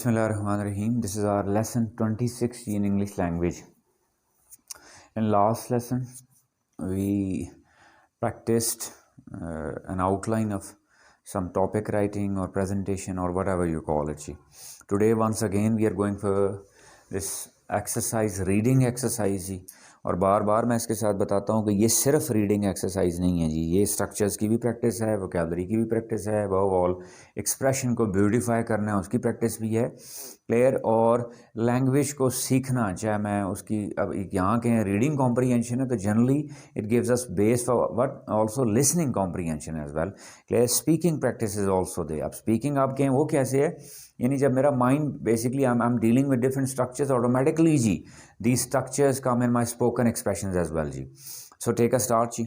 Bismillahirrahmanirrahim. This is our lesson 26 in English language. In last lesson, we practiced an outline of some topic writing or presentation or whatever you call it. Today, once again, we are going for this exercise, reading exercise. और बार बार मैं इसके साथ बताता हूँ कि ये सिर्फ reading exercise नहीं है जी, ये स्ट्रक्चर्स की भी प्रैक्टिस है, वोकैबुलरी की भी प्रैक्टिस है, अबव ऑल एक्सप्रेशन को ब्यूटीफाई करना है उसकी प्रैक्टिस भी है क्लियर। और लैंग्वेज को सीखना, चाहे मैं उसकी अब यहाँ के रीडिंग कॉम्प्रीहेंशन है तो generally it gives us base for but also listening comprehension as well clear. Speaking practice is also दे। अब स्पीकिंग आपके हैं वो कैसे है, यानी जब मेरा mind basically I am dealing with different structures automatically जी the structures come in my spoken expressions as well जी। सो टेक अ स्टार्ट जी।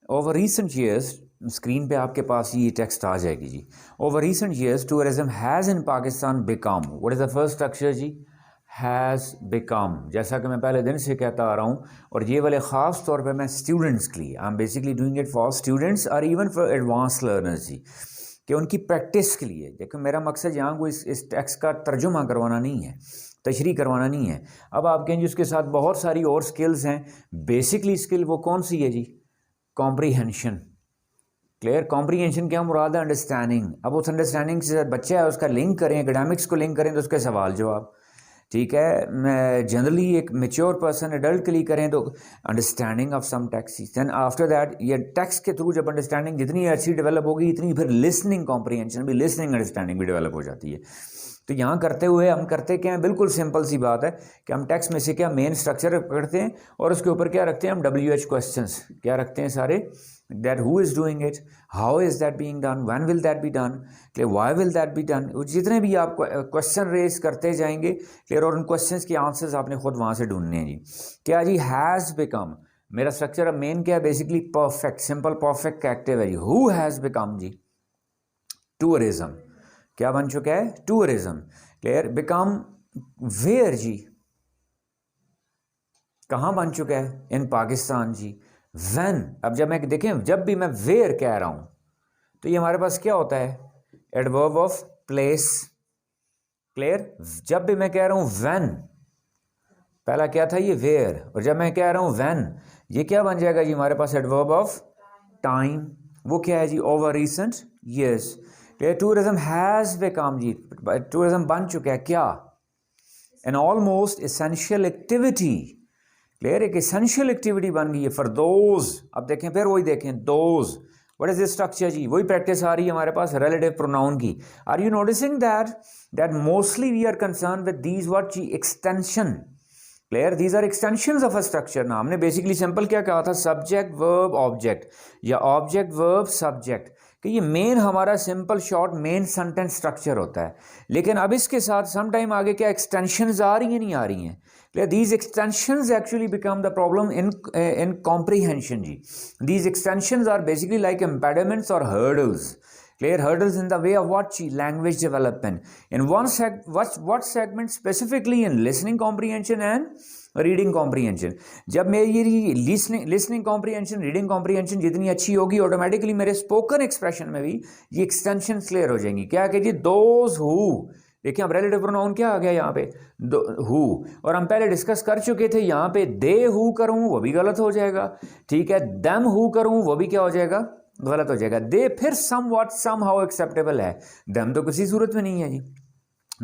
ओवर रीसेंट ईयर्स, स्क्रीन पे आपके पास ये टेक्स्ट आ जाएगी जी। Over recent years tourism has in Pakistan become, what is the first structure जी, हैज़ बिकम। जैसा कि मैं पहले दिन से कहता आ रहा हूँ, और ये वाले ख़ास तौर पे मैं स्टूडेंट्स के लिए, I am basically doing it for students और इवन फॉर एडवांस लर्नर्स जी, कि उनकी प्रैक्टिस के लिए। देखो मेरा मकसद यहाँ को इस टेक्स्ट का तर्जुमा करवाना नहीं है, तशरीह करवाना नहीं है। अब आप कहेंगे उसके साथ बहुत सारी और स्किल्स हैं। बेसिकली स्किल वो कौन सी है जी, कॉम्प्रीहेंशन क्लियर। कॉम्प्रीहेंशन क्या मुराद है, अंडरस्टैंडिंग। अब उस अंडरस्टैंडिंग से बच्चा है उसका लिंक करें, एकेडमिक्स को लिंक करें तो उसके सवाल जवाब, ठीक है। मैं जनरली एक मेच्योर पर्सन एडल्ट के लिए करें तो understanding of some text, then after that ये टेक्स्ट के थ्रू जब अंडरस्टैंडिंग जितनी अच्छी डेवलप होगी इतनी फिर लिसनिंग कॉम्प्रीहेंशन भी, लिसनिंग अंडरस्टैंडिंग भी डेवलप हो जाती है। तो यहाँ करते हुए हम करते क्या हैं, बिल्कुल सिंपल सी बात है कि हम टेक्स्ट में से क्या मेन स्ट्रक्चर पकड़ते हैं और उसके ऊपर क्या रखते हैं हम, WH क्वेश्चंस क्या रखते हैं सारे, that who is doing it, how is that being done, when will that be done, clear, why will that be done। जितने भी आप क्वेश्चन रेज करते जाएंगे क्लियर, और उन क्वेश्चंस के आंसर्स आपने खुद वहाँ से ढूंढने हैं जी। क्या जी, हैज़ बिकम, मेरा स्ट्रक्चर अब मेन क्या है, बेसिकली परफेक्ट, सिंपल परफेक्ट का एक्टिव है जी। हु हैज़ बिकम जी, टूरिज्म क्या बन चुका है, टूरिज्म क्लियर। बिकम वेयर जी, कहाँ बन चुका है, इन पाकिस्तान जी। व्हेन, अब जब मैं देखें जब भी मैं वेयर कह रहा हूं तो ये हमारे पास क्या होता है, एडवर्ब ऑफ प्लेस क्लियर। जब भी मैं कह रहा हूं व्हेन, पहला क्या था ये वेयर, और जब मैं कह रहा हूं व्हेन ये क्या बन जाएगा जी हमारे पास, एडवर्ब ऑफ टाइम। वो क्या है जी, over recent years clear. Tourism has become जी, टूरिज्म बन चुका है क्या, an almost essential activity clear, एक एसेंशियल एक्टिविटी बन गई है फॉर दोज। अब देखें फिर वही देखें, those what is this structure जी, वही प्रैक्टिस आ रही है हमारे पास रिलेटिव प्रोनाउन की। Are you noticing that mostly we are concern with these what जी, extension clear, these are extensions of a structure. ना हमने बेसिकली सिंपल क्या कहा था, सब्जेक्ट वर्ब ऑब्जेक्ट या ऑब्जेक्ट वर्ब सब्जेक्ट, कि ये मेन हमारा simple short main sentence structure होता है। लेकिन अब इसके साथ सम टाइम आगे क्या एक्सटेंशंस आ रही हैं, नहीं आ रही हैं clear. These extensions actually become the problem in comprehension जी। These extensions are basically like impediments और hurdles clear, hurdles in the way of what language development in what segment specifically in listening comprehension and reading comprehension। जब मेरी listening comprehension reading comprehension जितनी अच्छी होगी automatically मेरे spoken expression में भी ये extensions clear हो जाएंगी। क्या कहिए, those who, देखिए अब relative pronoun क्या आ गया यहाँ पे, who, और हम पहले डिस्कस कर चुके थे यहाँ पे they who करूँ वो भी गलत हो जाएगा, ठीक है। them who करूँ वो भी क्या हो जाएगा, गलत हो जाएगा। दे फिर समवॉट समहाउ एक्सेप्टेबल है, दम तो किसी सूरत में नहीं है जी।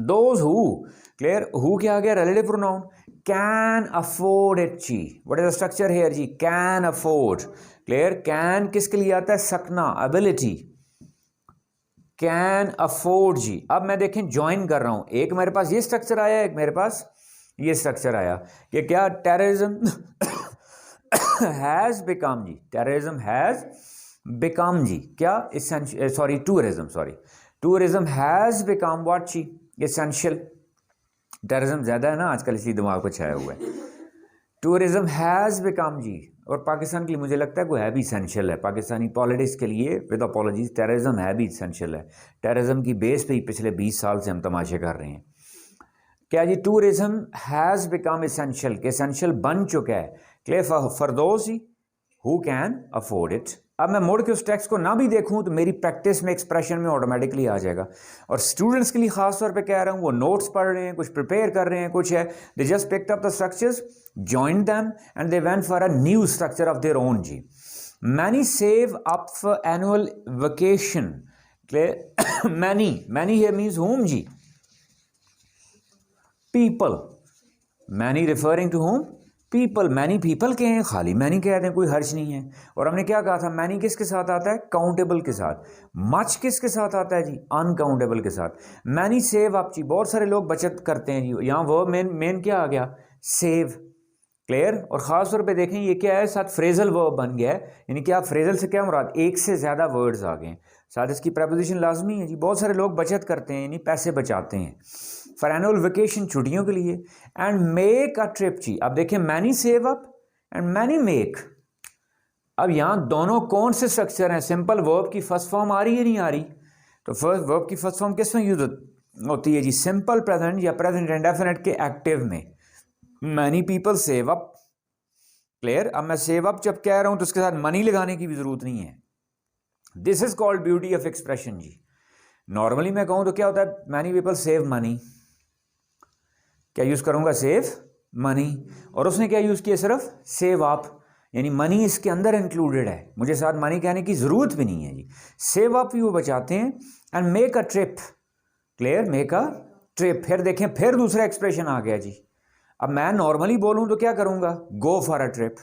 दोज हु क्लियर, हु क्या आ गया, relative pronoun. Can afford it जी, what is the structure here जी, कैन अफोर्ड क्लियर। कैन किसके लिए आता है, सकना, एबिलिटी, कैन अफोर्ड जी। अब मैं देखें ज्वाइन कर रहा हूं, एक मेरे पास ये स्ट्रक्चर आया, एक मेरे पास ये स्ट्रक्चर आया कि क्या, टेररिज्म हैज बिकम जी, टेररिज्म हैज बिकम जी क्या, sorry tourism has become what जी, एसेंशियल। टेररिज्म ज्यादा है ना आजकल इसलिए दिमाग को छाया हुआ है। टूरिज्म हैज बिकम जी, और पाकिस्तान के लिए मुझे लगता है वो है भी इसेंशियल है, पाकिस्तानी पॉलिटिक्स के लिए विद अपॉलॉजीज टेररिज्म है भी इसेंशियल है। टेररिज्म की बेस पे ही पिछले 20 साल से हम तमाशे कर रहे हैं। क्या जी, टूरिज्म हैज बिकम एसेंशियल, के एसेंशियल बन चुका है clear for those who can afford it अब मैं मुड़ के उस टेक्स्ट को ना भी देखूं तो मेरी प्रैक्टिस में एक्सप्रेशन में ऑटोमेटिकली आ जाएगा। और स्टूडेंट्स के लिए खास तौर पे कह रहा हूं, वो नोट्स पढ़ रहे हैं, कुछ प्रिपेयर कर रहे हैं, कुछ है, they just picked up the structures, joined them and they went for a new structure of their own जी। Many save up for annual vacation. Many here means whom जी? People. Many referring to whom? People. Many people के हैं, खाली many कह दें, कोई हर्ज नहीं है। और हमने क्या कहा था, मैनी किसके साथ आता है? काउंटेबल के साथ। मच किसके साथ आता है जी? अनकाउंटेबल के साथ। मैनी सेव अप जी, बहुत सारे लोग बचत करते हैं जी। यहाँ वर्ब मेन क्या आ गया? सेव। क्लियर? और ख़ास तौर पे देखें ये क्या है, साथ फ्रेजल वर्ब बन गया है, यानी कि आप फ्रेजल से क्या मुराद? एक से ज़्यादा वर्ड्स आ गए हैं, साथ इसकी प्रपोजिशन लाजमी है जी। बहुत सारे लोग बचत करते हैं, यानी पैसे बचाते हैं फॉर एनुअल वेकेशन, छुट्टियों के लिए। एंड मेक अ ट्रिप जी। अब देखें many save up and many make. अब यहाँ दोनों कौन से स्ट्रक्चर हैं? सिंपल वर्ब की फर्स्ट फॉर्म आ रही है, नहीं आ रही? तो फर्स्ट वर्ब की फर्स्ट फॉर्म किस में यूज होती है जी? सिंपल प्रेजेंट या प्रेजेंट इंडेफिनिट के एक्टिव में। Many people save up. Clear? अब मैं सेव अप जब कह रहा हूं तो उसके साथ मनी लगाने की भी जरूरत नहीं है। This is called beauty of expression जी। नॉर्मली मैं कहूं तो क्या होता है? Many people save money. क्या यूज करूंगा? Save money. और उसने क्या यूज किया? सिर्फ सेव अप, यानी मनी इसके अंदर इंक्लूडेड है, मुझे साथ मनी कहने की जरूरत भी नहीं है जी। सेव अप भी वो बचाते हैं। And make a trip. Clear? Make a trip. फिर देखें, फिर दूसरा एक्सप्रेशन आ गया जी। अब मैं नॉर्मली बोलूं तो क्या करूंगा? गो for a trip.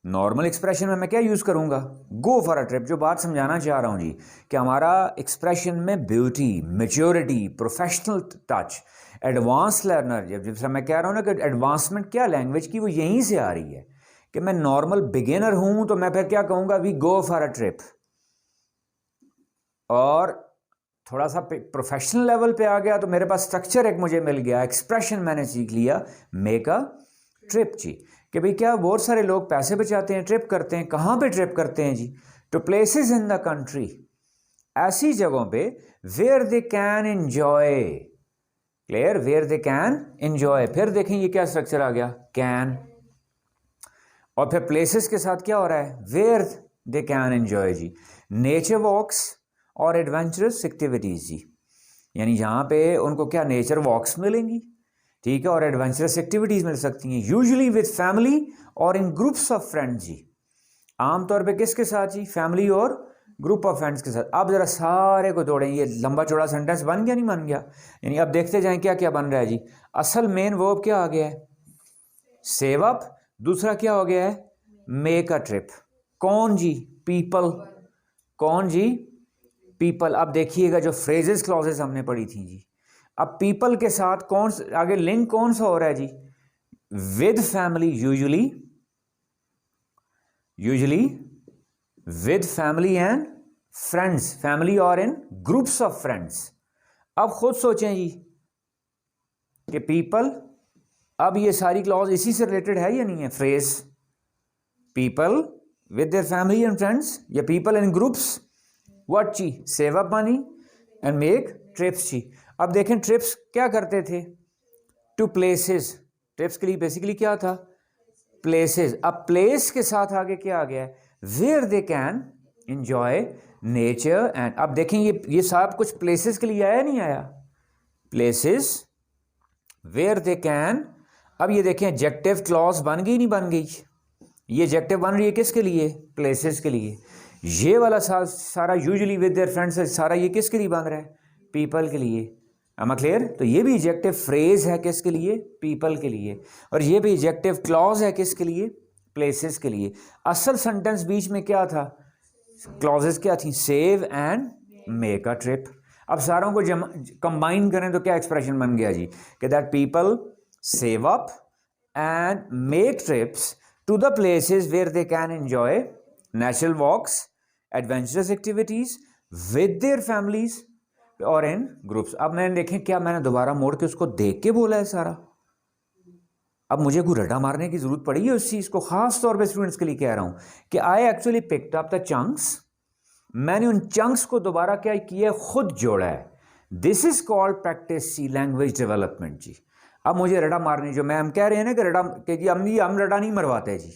Normal expression में मैं क्या यूज करूंगा? गो फॉर अ ट्रिप। जो बात समझाना चाह रहा हूं जी, कि हमारा एक्सप्रेशन में beauty, maturity, professional touch, advance learner, जब मैं कह रहा हूं ना कि एडवांसमेंट क्या लैंग्वेज की, वो यहीं से आ रही है। कि मैं नॉर्मल बिगिनर हूं तो मैं फिर क्या कहूंगा? We go for a trip. और थोड़ा सा प्रोफेशनल लेवल पे आ गया तो मेरे पास स्ट्रक्चर एक मुझे मिल गया, एक्सप्रेशन मैंने सीख लिया, मेक अ ट्रिप जी। कि भाई क्या बहुत सारे लोग पैसे बचाते हैं, ट्रिप करते हैं। कहाँ पे ट्रिप करते हैं जी? To places in the country, ऐसी जगहों पे where they can enjoy. Clear? Where they can enjoy. फिर देखें ये क्या स्ट्रक्चर आ गया? कैन। और फिर प्लेसेस के साथ क्या हो रहा है? वेयर दे कैन एंजॉय जी। नेचर वॉक्स और एडवेंचरस एक्टिविटीज जी, यानी जहाँ पे उनको क्या नेचर वॉक्स मिलेंगी, ठीक है, और एडवेंचरस एक्टिविटीज मिल सकती हैं। यूजुअली विद फैमिली और इन ग्रुप्स ऑफ फ्रेंड्स जी। आमतौर पे किसके साथ जी? फैमिली और ग्रुप ऑफ फ्रेंड्स के साथ। अब जरा सारे को तोड़ें, ये लंबा चौड़ा सेंटेंस बन गया नहीं बन गया? यानी अब देखते जाएं क्या क्या बन रहा है जी। असल मेन वर्ब क्या आ गया है? Save up. दूसरा क्या हो गया है? Make a trip. कौन जी? पीपल। कौन जी? पीपल। अब देखिएगा जो फ्रेजेस क्लॉजेस हमने पढ़ी थी जी, अब पीपल के साथ कौन आगे लिंक कौन सा हो रहा है जी? With family. Usually with family and friends. Family और इन ग्रुप्स ऑफ फ्रेंड्स। अब खुद सोचें जी कि पीपल, अब ये सारी क्लॉज इसी से रिलेटेड है या नहीं है? Phrase people with their family and friends या पीपल इन ग्रुप्स। व्हाट जी? Save up money and make trips जी। अब देखें ट्रिप्स क्या करते थे? To places. ट्रिप्स के लिए बेसिकली क्या था? प्लेसेस। अब प्लेस के साथ आगे क्या आ गया है? Where they can enjoy nature. And अब देखें ये सब कुछ प्लेसेस के लिए आया नहीं आया? Places where they can. अब ये देखें एडजेक्टिव क्लॉज बन गई नहीं बन गई? ये एडजेक्टिव बन रही है किसके लिए? प्लेसेस के लिए। ये वाला सारा यूजुअली विद देयर फ्रेंड्स, सारा ये किसके लिए बन रहा है? पीपल के लिए। am I clear? तो ये भी एडजेक्टिव फ्रेज है किसके लिए? पीपल के लिए। और ये भी एडजेक्टिव क्लॉज है किसके लिए? प्लेसेस के लिए। असल सेंटेंस बीच में क्या था? क्लॉजेस क्या थी? Save and make a trip. अब सारों को कंबाइन करें तो क्या एक्सप्रेशन बन गया जी? कि that people save up and make trips to the places where they can enjoy natural walks, adventurous activities with their families और इन ग्रुप्स। अब मैंने देखें क्या मैंने दोबारा मोड़ के उसको देख के बोला है सारा? अब मुझे कोई रटा मारने की जरूरत पड़ी है उस चीज को? खास तौर पे स्टूडेंट्स के लिए कह रहा हूं कि I actually picked up the chunks. मैंने उन चंक्स को दोबारा क्या किया? खुद जोड़ा है। This is called practice see language development जी। अब मुझे रटा मारनी, जो मैम कह रहे हैं ना कि रटा, कि जी हम रटा नहीं मरवाते जी,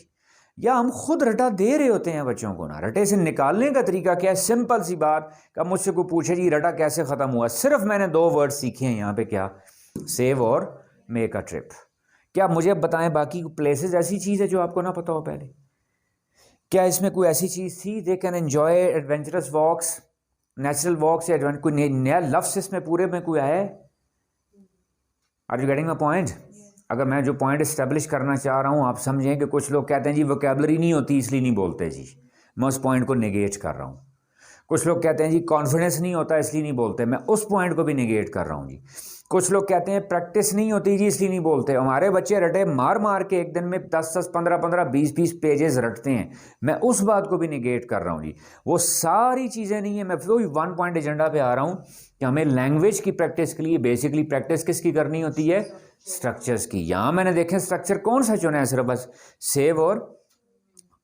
या हम खुद रटा दे रहे होते हैं बच्चों को ना। रटे से निकालने का तरीका क्या है? सिंपल सी बात का मुझसे कोई पूछे जी रटा कैसे ख़त्म हुआ, सिर्फ मैंने 2 वर्ड सीखे हैं यहाँ पे, क्या? सेव और मेक अ ट्रिप। क्या मुझे बताएं बाकी प्लेसेस ऐसी चीज़ है जो आपको ना पता हो पहले? क्या इसमें कोई ऐसी चीज़ थी? They can enjoy adventurous walks, natural walks, या कोई नया लफ्स इसमें पूरे में कोई आया है? Are you getting my point? अगर मैं जो पॉइंट इस्टेब्लिश करना चाह रहा हूँ आप समझें कि कुछ लोग कहते हैं जी वोकेबलरी नहीं होती इसलिए नहीं बोलते जी, मैं उस पॉइंट को नेगेट कर रहा हूँ। कुछ लोग कहते हैं जी कॉन्फिडेंस नहीं होता इसलिए नहीं बोलते, मैं उस पॉइंट को भी नेगेट कर रहा हूँ जी। कुछ लोग कहते हैं प्रैक्टिस नहीं होती जी इसलिए नहीं बोलते। हमारे बच्चे रटे मार मार के एक दिन में 10-10, 15-15, 20-20 पेजेस रटते हैं, मैं उस बात को भी नेगेट कर रहा हूँ जी। वो सारी चीज़ें नहीं है। मैं फिर वही 1 पॉइंट एजेंडा पे आ रहा हूँ कि हमें लैंग्वेज की प्रैक्टिस के लिए बेसिकली प्रैक्टिस किसकी करनी होती है? स्ट्रक्चर्स की। यहाँ मैंने देखे स्ट्रक्चर कौन सा चुना है? सिर्फ बस सेव और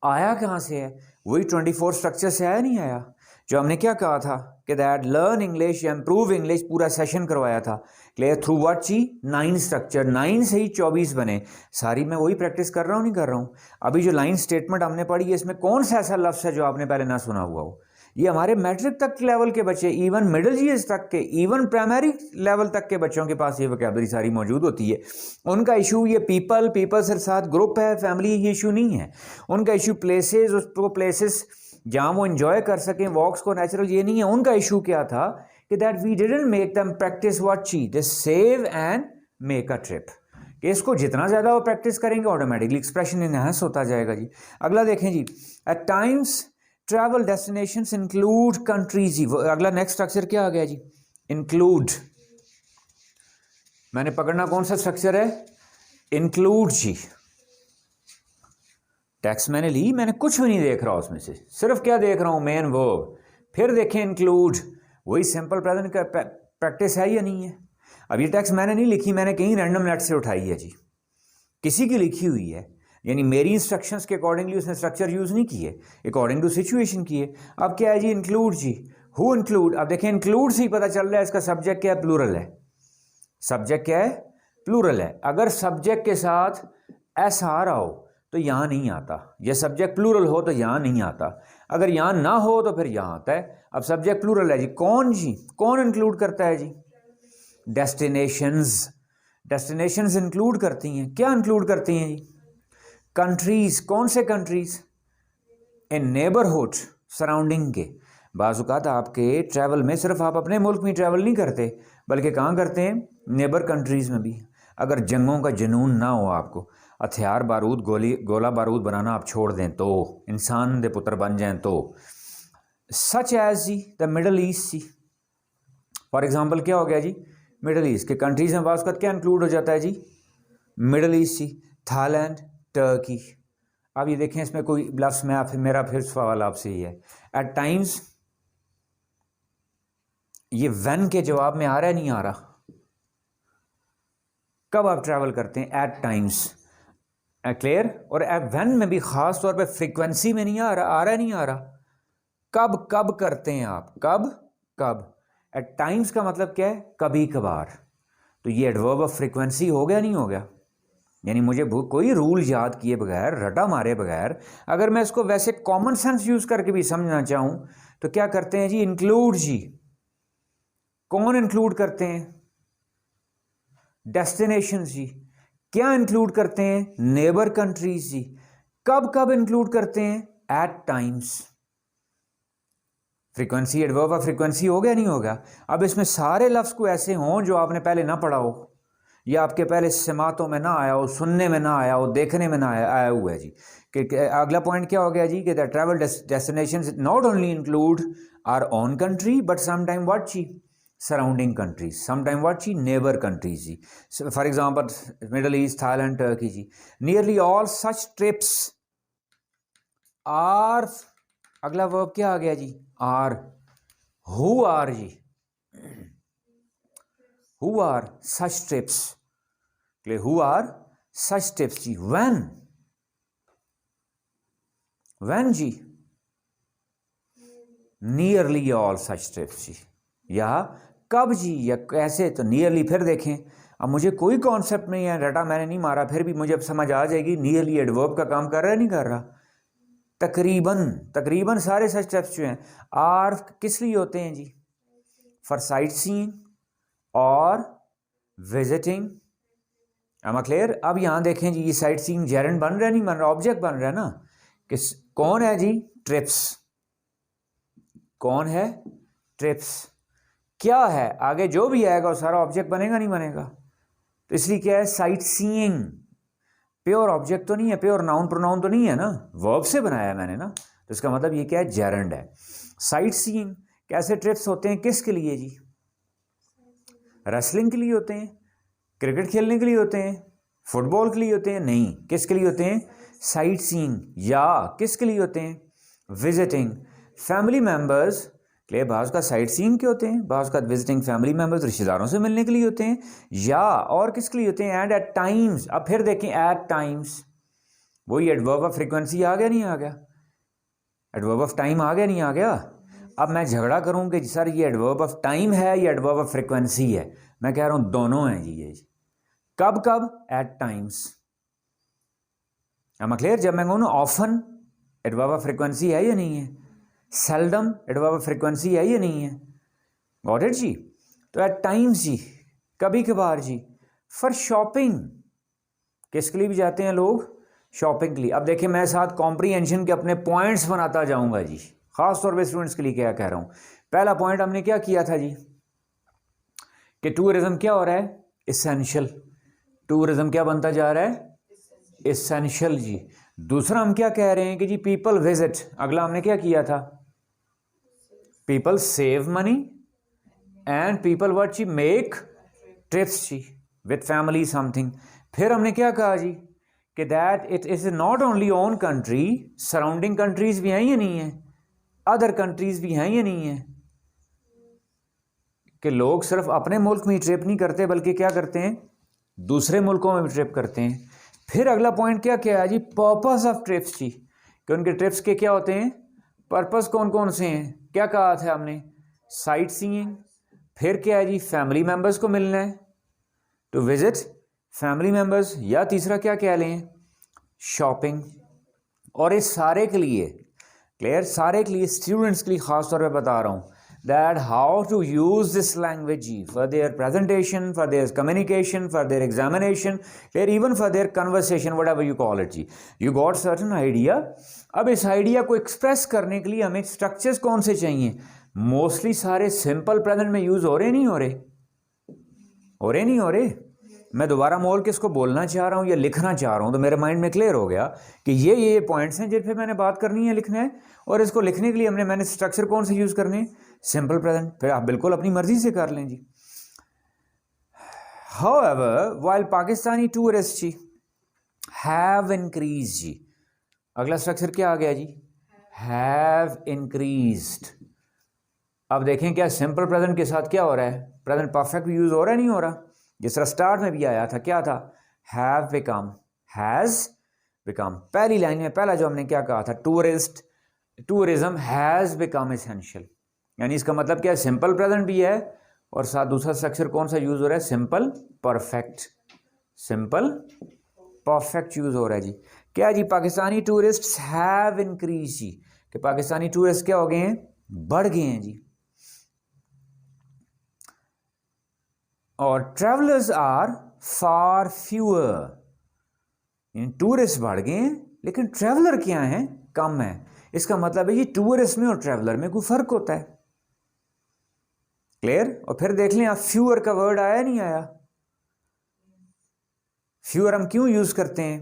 आया कहाँ से है? वही 24 स्ट्रक्चर से आया, नहीं आया? जो हमने क्या कहा था कि दैट लर्न इंग्लिश या इम्प्रूव इंग्लिश, पूरा सेशन करवाया था क्लियर थ्रू व्हाट जी? 9 स्ट्रक्चर, 9 से ही 24 बने। सारी मैं वही प्रैक्टिस कर रहा हूँ, नहीं कर रहा हूँ? अभी जो लाइन स्टेटमेंट हमने पढ़ी है इसमें कौन सा ऐसा लफ्ज़ है जो आपने पहले ना सुना हुआ हो? ये हमारे मैट्रिक तक के लेवल के बच्चे, इवन मिडिल ईयर्स तक के, इवन प्राइमरी लेवल तक के बच्चों के पास ये वोकैबुलरी सारी मौजूद होती है। उनका इशू ये पीपल से साथ ग्रुप है, फैमिली, ये इशू नहीं है। उनका इशू प्लेसेस, उसको प्लेसेस जहाँ वो एंजॉय कर सकें वॉक्स को, नेचुरल, ये नहीं है। उनका इशू क्या था कि that we didn't make them practice what ची, they save and make a trip. कि इसको जितना ज़्यादा वो प्रैक्टिस करेंगे ऑटोमेटिकली एक्सप्रेशन इनहेंस होता जाएगा जी। अगला देखें जी, at times travel destinations include countries जी। अगला नेक्स्ट स्ट्रक्चर क्या आ गया जी? इंक्लूड। मैंने पकड़ना कौन सा स्ट्रक्चर है? इंक्लूड जी। टेक्स्ट मैंने ली, मैंने कुछ भी नहीं देख रहा उसमें से, सिर्फ क्या देख रहा हूं? Main verb. फिर देखें इंक्लूड, वही सिंपल प्रेजेंट का प्रैक्टिस है या नहीं है? अब ये टेक्स्ट मैंने नहीं लिखी, मैंने कहीं रैंडम नेट से उठाई है जी, किसी की लिखी हुई है, यानी मेरी इंस्ट्रक्शंस के अकॉर्डिंगली उसने स्ट्रक्चर यूज़ नहीं किए, अकॉर्डिंग टू सिचुएशन किए। अब क्या है जी? इंक्लूड जी। Who include? अब देखें इंक्लूड से ही पता चल रहा है इसका सब्जेक्ट क्या है? प्लूरल है। सब्जेक्ट क्या है? प्लूरल है। अगर सब्जेक्ट के साथ एस आ रहा हो तो यहाँ नहीं आता, यह सब्जेक्ट प्लूरल हो तो यहाँ नहीं आता, अगर यहाँ ना हो तो फिर यहाँ आता है। अब सब्जेक्ट प्लूरल है जी, कौन जी? कौन इंक्लूड करता है जी? डेस्टिनेशंस। डेस्टिनेशंस इंक्लूड करती हैं, क्या इंक्लूड करती हैं जी? कंट्रीज। कौन से कंट्रीज? इन नेबरहुड, सराउंडिंग के। बाज़-औक़ात आपके ट्रैवल में सिर्फ आप अपने मुल्क में ट्रैवल नहीं करते, बल्कि कहाँ करते हैं? नेबर कंट्रीज़ में भी। अगर जंगों का जुनून ना हो आपको, हथियार बारूद, गोला बारूद बनाना आप छोड़ दें तो, इंसान दे पुत्र बन जाएं तो, सच एज जी द मिडल ईस्ट जी। फॉर एग्जांपल क्या हो गया जी? मिडल ईस्ट के कंट्रीज़ में बाज़-औक़ात क्या इंक्लूड हो जाता है जी? मिडल ईस्ट जी, थाईलैंड, टर्की। अब ये देखें इसमें कोई लफ्ज़, मैं मेरा फिर सवाल आपसे ही है, एट टाइम्स, ये व्हेन के जवाब में आ रहा है, नहीं आ रहा? कब आप ट्रैवल करते हैं? At times, clear. और व्हेन में भी ख़ास तौर पे फ्रीक्वेंसी में नहीं आ रहा है, नहीं आ रहा। कब कब करते हैं आप? कब कब। एट टाइम्स का मतलब क्या है? कभी कभार। तो ये एडवर्ब ऑफ फ्रीक्वेंसी हो गया, नहीं हो गया? यानी मुझे कोई रूल याद किए बगैर, रटा मारे बगैर, अगर मैं इसको वैसे कॉमन सेंस यूज़ करके भी समझना चाहूँ तो क्या करते हैं जी? इंक्लूड जी। कौन इंक्लूड करते हैं? डेस्टिनेशन जी। क्या इंक्लूड करते हैं? नेबर कंट्रीज जी। कब कब इंक्लूड करते हैं? At times. Frequency, adverb of frequency हो गया, नहीं होगा? अब इसमें सारे लफ्ज़ को ऐसे हों जो आपने पहले ना पढ़ा हो, या आपके पहले समातों में ना आया हो, सुनने में ना आया हो, देखने में ना आया हुआ है जी। कि अगला पॉइंट क्या हो गया जी? कि the travel destinations not only include our own country but sometime what जी? सराउंडिंग कंट्रीज, समटाइम व्हाट जी? नेबर कंट्रीज जी। For example Middle East, Thailand, Turkey जी। Nearly all such trips are, अगला वर्ब क्या आ गया जी? आर। हु आर जी? Who are such trips, clear. Who are such trips जी। व्हेन जी? नियरली ऑल सच ट्रिप्स जी। या कब जी, या कैसे? तो नियरली। फिर देखें, अब मुझे कोई कॉन्सेप्ट नहीं है, रटा मैंने नहीं मारा, फिर भी मुझे अब समझ आ जाएगी नियरली एडवर्ब का काम कर रहा है, नहीं कर रहा? तकरीबन तकरीबन सारे सच स्टेप्स जो हैं आर किस लिए होते हैं जी? फॉर साइट सीइंग और विजिटिंग। Am I clear? अब यहाँ देखें जी, ये साइट सीइंग जेरेंड बन रहा है, नहीं बन रहा, ऑब्जेक्ट बन रहा है ना। किस कौन है जी? ट्रिप्स। कौन है? ट्रिप्स। क्या है आगे जो भी आएगा वो सारा ऑब्जेक्ट बनेगा, नहीं बनेगा? तो इसलिए क्या है? साइट सीइंग प्योर ऑब्जेक्ट तो नहीं है, प्योर नाउन प्रोनाउन तो नहीं है ना, वर्ब से बनाया है मैंने ना, तो इसका मतलब ये क्या है? जेरेंड है। साइट सीइंग कैसे ट्रिप्स होते हैं? किसके लिए जी? रेसलिंग के लिए होते हैं, क्रिकेट खेलने के लिए होते हैं, फुटबॉल के लिए होते हैं? नहीं, किसके लिए होते हैं? Sight seeing. या किसके लिए होते हैं? विजिटिंग फैमिली मेंबर्स के लिए। बाज़ का साइट सीइंग के होते हैं, बाज़ का विजिटिंग फैमिली मेंबर्स, रिश्तेदारों से मिलने के लिए होते हैं। या और किसके लिए होते हैं? And at times. अब फिर देखें, एट टाइम्स, वही एडवर्ब ऑफ फ्रीक्वेंसी आ गया, नहीं आ गया? एडवर्ब ऑफ टाइम आ गया, नहीं आ गया? अब मैं झगड़ा करूं कि सर ये एडवर्ब ऑफ टाइम है या एडवर्ब ऑफ फ्रीक्वेंसी है, मैं कह रहा हूं दोनों हैं जी। ये कब कब? At times. Am I clear? जब मैं कहूँ ना ऑफन, एडवर्ब ऑफ फ्रीक्वेंसी है या नहीं है? सेल्डम, एडवर्ब ऑफ फ्रीक्वेंसी है या नहीं है? गॉट इट जी? तो एट टाइम्स जी, कभी कभार जी। फॉर शॉपिंग, किसके लिए भी जाते हैं लोग? शॉपिंग के लिए। अब देखिए मैं साथ कॉम्प्रीहेंशन के अपने पॉइंट्स बनाता जाऊंगा जी, खास तौर पे स्टूडेंट्स के लिए क्या कह रहा हूं। पहला पॉइंट हमने क्या किया था जी, कि टूरिज्म क्या हो रहा है? इसेंशियल। टूरिज्म क्या बनता जा रहा है? इसेंशियल जी। दूसरा हम क्या कह रहे हैं कि जी पीपल विजिट। अगला हमने क्या किया था? People save money and people what जी? मेक ट्रिप्स जी विथ फैमिली समथिंग। फिर हमने क्या कहा जी कि that it is not only own country, surrounding countries भी हैं या नहीं है? अदर कंट्रीज भी हैं या नहीं है? कि लोग सिर्फ अपने मुल्क में ही ट्रिप नहीं करते बल्कि क्या करते हैं? दूसरे मुल्कों में भी ट्रिप करते हैं। फिर अगला पॉइंट क्या क्या है जी? पर्पस ऑफ ट्रिप्स जी, कि उनके ट्रिप्स के क्या होते हैं? पर्पस कौन कौन से हैं? क्या कहा था हमने? Sight seeing. फिर क्या है जी? फैमिली मेंबर्स को मिलना है, टू विजिट फैमिली मेंबर्स। या तीसरा क्या कह लें? शॉपिंग। और इस सारे के लिए क्लियर, सारे के लिए स्टूडेंट्स के लिए खास तौर पे बता रहा हूँ that how to use this language for their presentation, for their communication, for their examination, or even for their conversation, whatever you call it ji. You got certain idea। अब इस आइडिया को एक्सप्रेस करने के लिए हमें structures कौन से चाहिए? मोस्टली सारे सिंपल प्रेजेंट में यूज हो रहे नहीं हो रहे? हो रहे नहीं हो रहे? मैं दोबारा मोल के इसको बोलना चाह रहा हूँ या लिखना चाह रहा हूँ तो मेरे माइंड में क्लियर हो गया कि ये पॉइंट्स हैं जिन पे मैंने बात करनी है, लिखना है। और इसको लिखने के लिए मैंने स्ट्रक्चर कौन से यूज करने? Simple present. फिर आप बिल्कुल अपनी मर्जी से कर लें जी। हाउएवर व्हाइल पाकिस्तानी टूरिस्ट जी हैव इंक्रीज जी, अगला स्ट्रक्चर क्या आ गया जी? Have increased. अब देखें क्या सिंपल प्रेजेंट के साथ क्या हो रहा है? प्रेजेंट परफेक्ट यूज हो रहा है, नहीं हो रहा? जिस तरह स्टार्ट में भी आया था, क्या था? Have become, has become. पहली लाइन में पहला जो हमने क्या कहा था? Tourism has become essential. यानी इसका मतलब क्या है? सिंपल प्रेजेंट भी है और साथ दूसरा स्ट्रक्चर कौन सा यूज हो रहा है? Simple perfect. Simple perfect use हो रहा है जी। क्या जी? पाकिस्तानी टूरिस्ट हैव इंक्रीज जी, कि पाकिस्तानी टूरिस्ट क्या हो गए हैं? बढ़ गए हैं जी। और travellers are far fewer, tourist बढ़ गए हैं लेकिन ट्रेवलर क्या है? कम है। इसका मतलब है जी टूरिस्ट में और ट्रेवलर में कोई फर्क होता है। क्लियर? और फिर देख लें आप, फ्यूअर का वर्ड आया नहीं आया? फ्यूअर हम क्यों यूज करते हैं?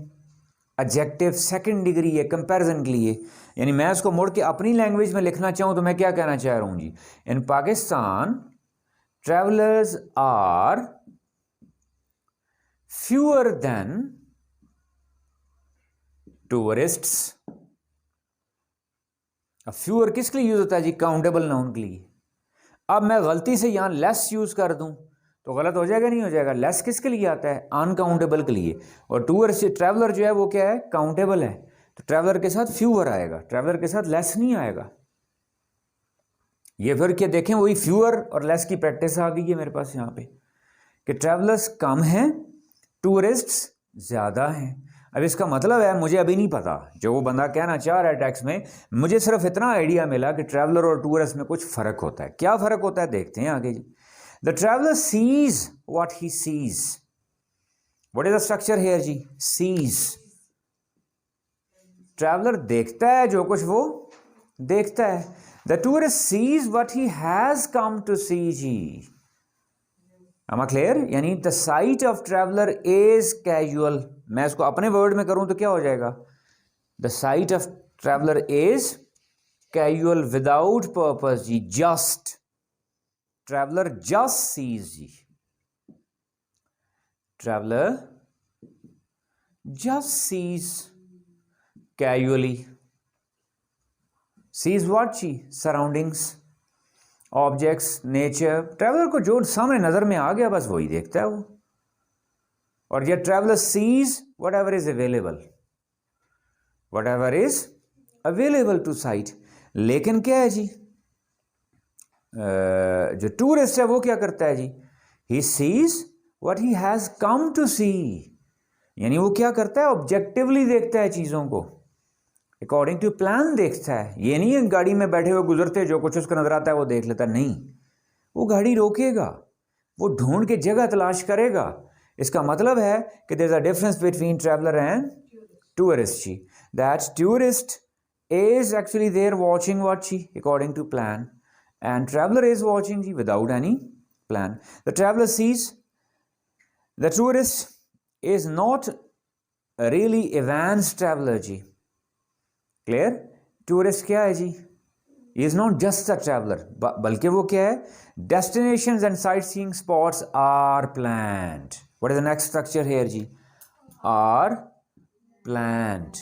एडजेक्टिव सेकंड डिग्री है कंपैरिजन के लिए। यानी मैं इसको मोड़ के अपनी लैंग्वेज में लिखना चाहूं तो मैं क्या कहना चाह रहा हूं जी? इन Pakistan travelers are fewer than tourists। अब fewer किसके लिए यूज होता है जी? काउंटेबल नाउन के लिए। अब मैं गलती से यहां लेस यूज कर दूं तो गलत हो जाएगा, नहीं हो जाएगा? लेस किसके लिए आता है? अनकाउंटेबल के लिए। और टूरिस्ट ट्रैवलर जो है वो क्या है? काउंटेबल है। तो ट्रैवलर के साथ फ्यूअर आएगा, ट्रैवलर के साथ लेस नहीं आएगा। ये फिर क्या देखें, वही फ्यूअर और लेस की प्रैक्टिस आ गई है मेरे पास यहाँ पे, कि ट्रैवलर्स कम हैं, टूरिस्ट्स ज़्यादा हैं। अब इसका मतलब है मुझे अभी नहीं पता, जो वो बंदा कहना चाह रहा है टेक्स्ट में, मुझे सिर्फ इतना आइडिया मिला कि ट्रैवलर और टूरिस्ट में कुछ फ़र्क होता है। क्या फ़र्क होता है देखते हैं आगे जी। The traveller sees what he sees, what is the structure here जी, सीज। ट्रैवलर देखता है जो कुछ वो देखता है। The tourist sees what he has come to see जी। am I clear? यानी the sight of traveller is casual. मैं इसको अपने वर्ड में करूं तो क्या हो जाएगा, the sight of traveller is casual without purpose जी, जस्ट। ट्रैवलर जस्ट सीज जी, traveller just sees casually. Sees what जी, सराउंडिंग्स, ऑब्जेक्ट्स, नेचर। ट्रैवलर को जो सामने नजर में आ गया बस वही देखता है वो। और ये traveller sees whatever is available, whatever is available to sight. लेकिन क्या है जी, जो टूरिस्ट है वो क्या करता है जी, he sees what he has come to see. यानी वो क्या करता है, ऑब्जेक्टिवली देखता है चीजों को, अकॉर्डिंग टू प्लान देखता है। ये नहीं है गाड़ी में बैठे हुए गुजरते जो कुछ उसको नजर आता है वो देख लेता, नहीं, वो गाड़ी रोकेगा, वो ढूंढ के जगह तलाश करेगा। इसका मतलब है कि there is a difference between traveller and tourist जी, that tourist is actually there watching what जी, according to plan, and traveller is watching जी without any plan. The traveller sees, the tourist is not really advance traveller जी। Clear? Tourist क्या है जी, is not just a traveller, बल्कि वो क्या है, destinations and sightseeing spots are planned. What is the next structure here ji, are planned,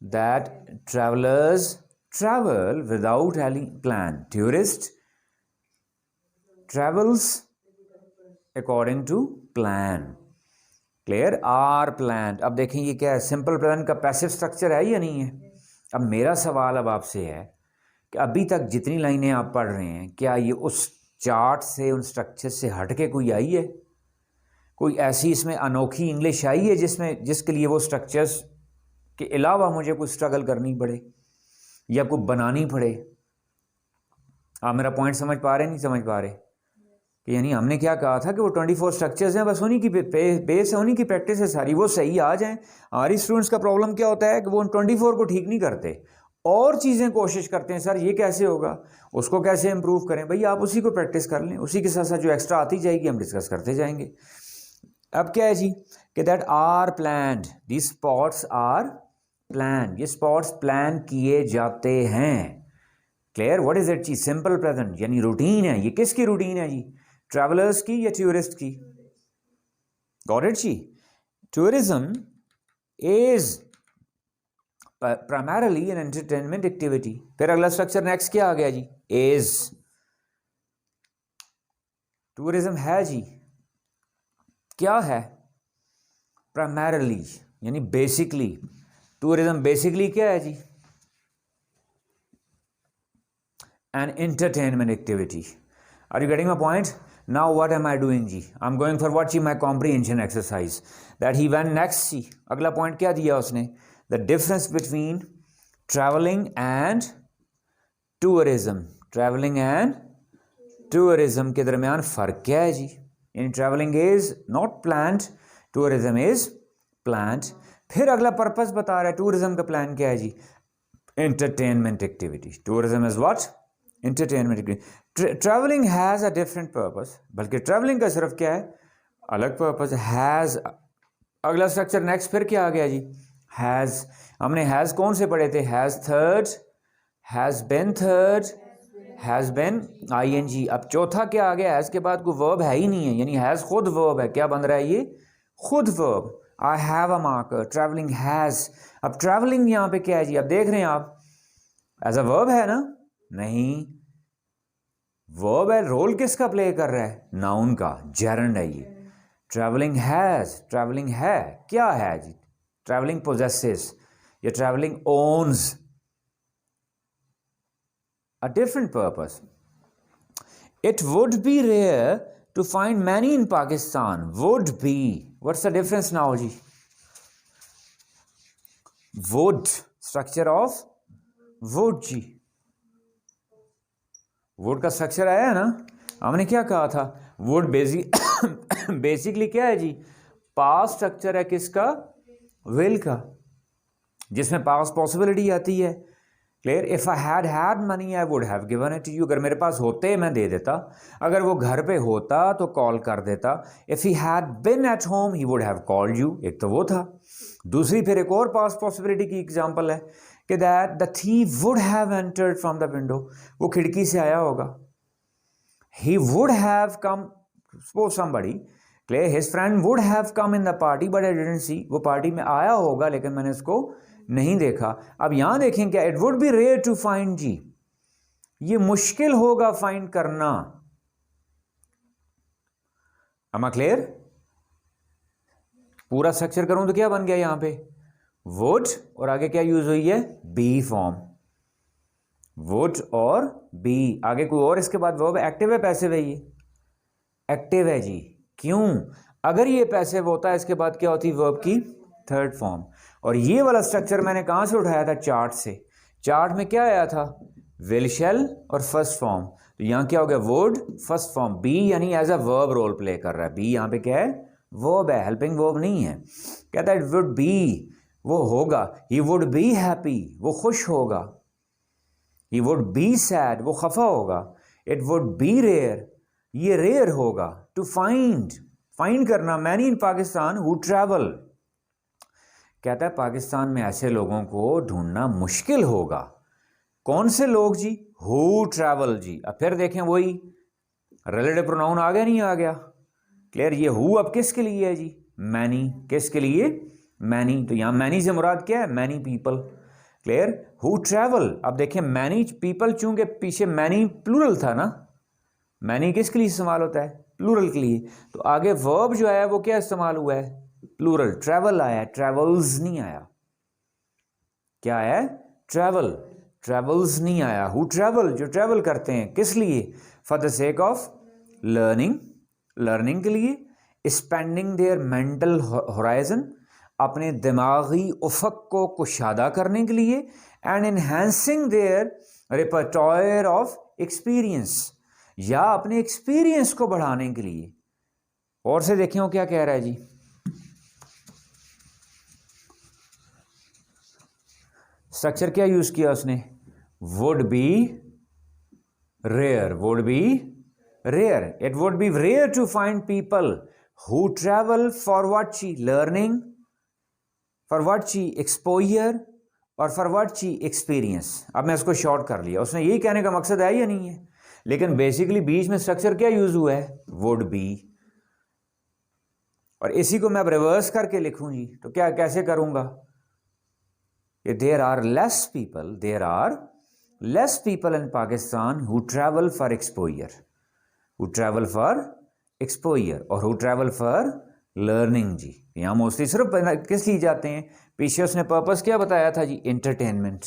that travellers travel without any plan, tourist travels according to plan. Clear? Are planned. अब देखें ये क्या है, simple present का passive structure है या नहीं है। अब मेरा सवाल अब आपसे है कि अभी तक जितनी लाइनें आप पढ़ रहे हैं, क्या ये उस चार्ट से, उन स्ट्रक्चर से हट के कोई आई है? कोई ऐसी इसमें अनोखी इंग्लिश आई है जिसके लिए वो स्ट्रक्चर्स के अलावा मुझे कुछ स्ट्रगल करनी पड़े या कोई बनानी पड़े? आप मेरा पॉइंट समझ पा रहे, नहीं समझ पा रहे? कि यानी हमने क्या कहा था कि वो 24 स्ट्रक्चर्स हैं, बस उन्हीं की बेस है, उन्हीं की प्रैक्टिस है सारी, वो सही आ जाएं। हमारी स्टूडेंट्स का प्रॉब्लम क्या होता है कि वो उन 24 को ठीक नहीं करते, और चीज़ें कोशिश करते हैं, सर ये कैसे होगा, उसको कैसे इंप्रूव करें। भाई आप उसी को प्रैक्टिस कर लें, उसी के साथ साथ जो एक्स्ट्रा आती जाएगी हम डिस्कस करते जाएंगे। अब क्या है जी कि that are planned, the spots are plan, ये स्पॉट्स प्लान किए जाते हैं। क्लियर? व्हाट इज इट जी, सिंपल प्रेजेंट, यानी रूटीन है। ये किसकी रूटीन है जी, ट्रैवलर्स की या टूरिस्ट की? गॉट इट जी? Tourism is primarily an entertainment activity. फिर अगला स्ट्रक्चर नेक्स्ट क्या आ गया जी, इज। टूरिज्म है जी, क्या है, प्राइमरली यानी बेसिकली। टूरिज्म बेसिकली क्या है जी, an entertainment activity. Are you getting my point? Now what am I doing जी, I'm going for what जी, my comprehension exercise that he went next जी। अगला पॉइंट क्या दिया उसने, the difference between traveling and tourism, traveling and tourism के दरमियान फ़र्क क्या है जी। इन traveling is not planned, tourism is planned। फिर अगला पर्पस बता रहा है, टूरिज्म का प्लान क्या है जी, entertainment activity। tourism is what, entertainment। Travelling has a different purpose, बल्कि ट्रैवलिंग का सिर्फ क्या है, अलग पर्पस, हैज। अगला स्ट्रक्चर नेक्स्ट फिर क्या आ गया जी, हैज। हमने हैज कौन से पढ़े थे, has third, has been third, has been ING. अब चौथा क्या आ गया, हैज के बाद कोई वर्ब है ही नहीं है, यानी हैज खुद वर्ब है। क्या बन रहा है ये, खुद verb. I have a marker, travelling has. अब ट्रैवलिंग यहाँ पे क्या है जी, अब देख रहे हैं आप, एज अ वर्ब है ना, नहीं, वर्ब है, रोल किसका प्ले कर रहा है, नाउन का, जेरंड है ये। ट्रैवलिंग हैज, ट्रैवलिंग है, क्या है जी, ट्रैवलिंग पोजेसेस या travelling owns a different purpose. It would be rare to find many in Pakistan, would be, what's the difference now जी, वुड, स्ट्रक्चर ऑफ वुड जी, वुड का स्ट्रक्चर आया ना। हमने क्या कहा था, वुड बेसिकली क्या है जी, पास्ट स्ट्रक्चर है किसका, विल का, जिसमें पास्ट पॉसिबिलिटी आती है। Clear, if I had money I would have given it to you, अगर मेरे पास होते मैं दे देता, अगर वो घर पे होता तो कॉल कर देता। If he had been at home he would have called you, एक तो वो था। दूसरी फिर एक और पास्ट पॉसिबिलिटी की एग्जांपल है कि that the thief would have entered from the window, वो खिड़की से आया होगा। He would have come, suppose somebody, clear, his friend would have come in the party but I didn't see, वो party में आया होगा लेकिन मैंने उसको नहीं देखा। अब यहां देखें क्या, it would be rare to find जी, ये मुश्किल होगा फाइंड करना। am I clear? पूरा स्ट्रक्चर करूं तो क्या बन गया यहां पे, वुड और आगे क्या यूज हुई है, बी फॉर्म, वुड और बी, आगे कोई और इसके बाद वर्ब एक्टिव है पैसिव है, ये एक्टिव है जी। क्यों, अगर ये पैसिव होता है इसके बाद क्या होती वर्ब की थर्ड फॉर्म। और ये वाला स्ट्रक्चर मैंने कहां से उठाया था, चार्ट से। चार्ट में क्या आया था, विल शैल और फर्स्ट फॉर्म, तो यहां क्या हो गया, वुड फर्स्ट फॉर्म, बी यानी as a verb role play कर रहा है। बी यहां पे क्या है, वर्ब है, हेल्पिंग वर्ब नहीं है। कहता है इट वुड बी, वो होगा, ही वुड बी हैप्पी, वो खुश होगा, ही वुड बी सैड, वो खफा होगा, इट वुड बी रेयर, ये रेयर होगा, टू फाइंड, फाइंड करना, many in Pakistan who travel, कहता है पाकिस्तान में ऐसे लोगों को ढूंढना मुश्किल होगा। कौन से लोग जी, हु ट्रैवल जी। अब फिर देखें वही रिलेटिव प्रोनाउन आ गया नहीं आ गया, क्लियर, ये हु अब किसके लिए है जी, मैनी, किसके लिए, मैनी, तो यहां मैनी से मुराद क्या है, many people, clear, who travel. अब देखें मैनी पीपल, चूंकि पीछे मैनी प्लूरल था ना, मैनी किसके लिए इस्तेमाल होता है, प्लूरल के लिए, तो आगे वर्ब जो है वो क्या इस्तेमाल हुआ है, प्लूरल, ट्रैवल आया, ट्रैवल्स नहीं आया, क्या है, ट्रैवल, ट्रैवल्स नहीं आया। हु ट्रैवल, जो ट्रैवल करते हैं, किस लिए, for the sake of learning, learning के लिए, स्पेंडिंग देयर मेंटल होराइजन, अपने दिमागी उफक को कुशादा करने के लिए, and enhancing their repertoire of experience, या अपने एक्सपीरियंस को बढ़ाने के लिए। और से देखें वो क्या कह रहा है जी, स्ट्रक्चर क्या यूज किया उसने, would be rare, would be rare, it would be rare to find people who travel for what ची लर्निंग, फॉर व्हाट ची एक्सपोजर, और फॉर व्हाट ची एक्सपीरियंस। अब मैं इसको शॉर्ट कर लिया, उसने यही कहने का मकसद है या नहीं है, लेकिन बेसिकली बीच में स्ट्रक्चर क्या यूज हुआ है, वुड बी। और इसी को मैं अब रिवर्स करके लिखूं जी, तो क्या कैसे करूंगा, there are less people, there are less people in Pakistan who travel for exposure, who travel for exposure, और हु ट्रैवल फॉर लर्निंग जी। यहां मोस्टली सिर्फ किस लिए जाते हैं, पीछे उसने पर्पस क्या बताया था जी, एंटरटेनमेंट,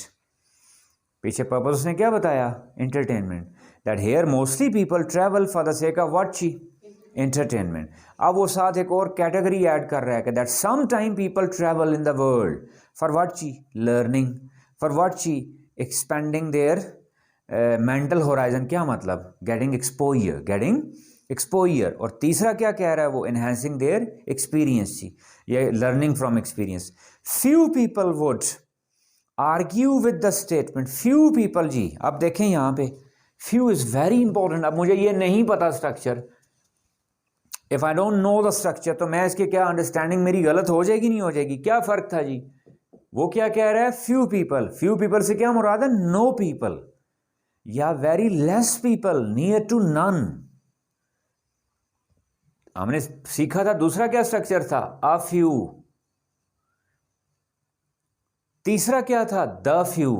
पीछे पर्पस उसने क्या बताया, entertainment, that here mostly people travel for the sake of what ची, एंटरटेनमेंट। अब वो साथ एक और कैटेगरी ऐड कर रहा है कि that some time people travel in the world for what ची, लर्निंग, फॉर व्हाट ची, एक्सपेंडिंग देयर मेंटल होराइजन, क्या मतलब, गेटिंग एक्सपोजर, गेटिंग एक्सपोजर। और तीसरा क्या कह रहा है वो, एनहांसिंग देयर एक्सपीरियंस जी, ये learning from experience. Few people would argue with the statement, few people जी। अब देखें यहां पे फ्यू इज वेरी इंपॉर्टेंट। अब मुझे ये नहीं पता structure, if I don't know the structure, तो मैं इसके क्या अंडरस्टैंडिंग मेरी गलत हो जाएगी नहीं हो जाएगी, क्या फर्क था जी, वो क्या कह रहा है, फ्यू पीपल, फ्यू पीपल से क्या मुराद है, नो पीपल, या very less people, near to none. हमने सीखा था दूसरा क्या स्ट्रक्चर था, अ फ्यू, तीसरा क्या था, the few.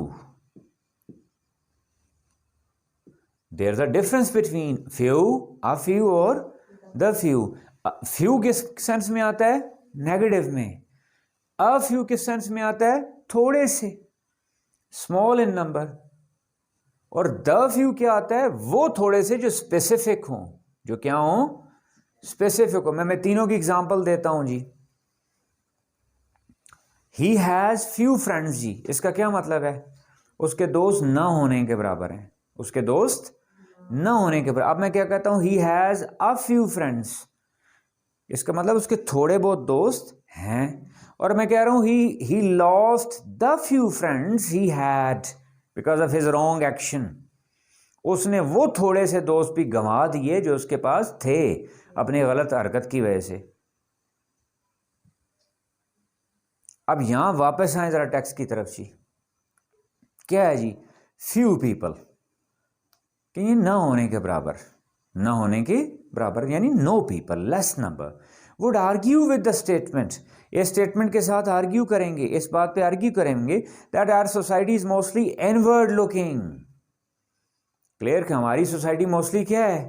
There is a difference between few, a few और द फ्यू। फ्यू किस सेंस में आता है, नेगेटिव में, अ फ्यू किस सेंस में आता है, थोड़े से, स्मॉल इन नंबर, और द फ्यू क्या आता है, वो थोड़े से जो स्पेसिफिक हों, जो क्या हों, स्पेसिफिक हो। मैं तीनों की एग्जांपल देता हूं जी। ही हैज़ फ्यू फ्रेंड्स जी, इसका क्या मतलब है? उसके दोस्त न होने के बराबर हैं, उसके दोस्त न होने के बराबर। अब मैं क्या कहता हूँ, he has a few friends, इसका मतलब उसके थोड़े बहुत दोस्त हैं। और मैं कह रहा हूँ he lost the few friends he had because of his wrong action, उसने वो थोड़े से दोस्त भी गंवा दिए जो उसके पास थे अपनी गलत हरकत की वजह से। अब यहां वापस आए जरा टेक्स्ट की तरफ जी, क्या है जी? फ्यू पीपल, कि ये ना होने के बराबर, ना होने के बराबर यानी no people, less number, would argue with the statement, इस स्टेटमेंट के साथ आर्ग्यू करेंगे, इस बात पे आर्ग्यू करेंगे that our society is mostly inward looking. Clear कि हमारी सोसाइटी मोस्टली क्या है?